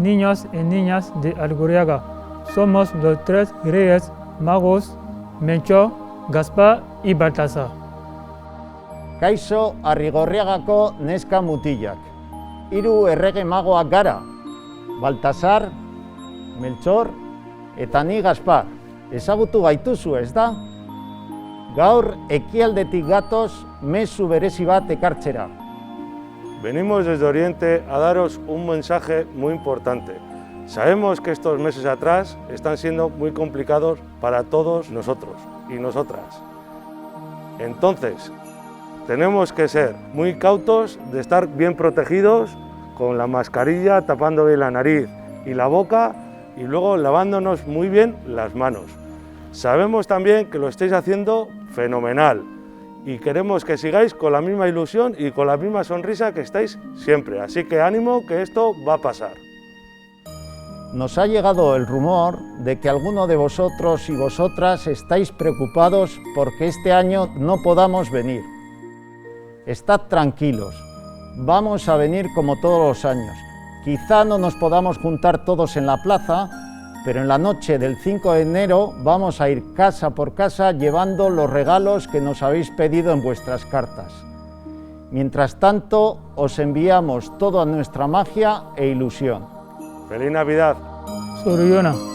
niños y niñas de Alguriaga. Somos los 3 reyes magos, Melchor, Gaspar y Baltasar. Kaixo Arrigorriagako neska mutilak. 3 errege magoak gara, Baltasar, Melchor eta ni Gaspar. Ezagutu gaituzu, ez da? Gaur ekialdetik gatoz mezu berezi bat ekartzera. Venimos desde Oriente a daros un mensaje muy importante. Sabemos que estos meses atrás están siendo muy complicados para todos nosotros y nosotras. Entonces, tenemos que ser muy cautos de estar bien protegidos con la mascarilla, tapando bien la nariz y la boca y luego lavándonos muy bien las manos. Sabemos también que lo estáis haciendo fenomenal y queremos que sigáis con la misma ilusión y con la misma sonrisa que estáis siempre. Así que ánimo, que esto va a pasar. Nos ha llegado el rumor de que alguno de vosotros y vosotras estáis preocupados porque este año no podamos venir. Estad tranquilos, vamos a venir como todos los años. Quizá no nos podamos juntar todos en la plaza, pero en la noche del 5 de enero vamos a ir casa por casa llevando los regalos que nos habéis pedido en vuestras cartas. Mientras tanto, os enviamos toda nuestra magia e ilusión. ¡Feliz Navidad! Soruyona.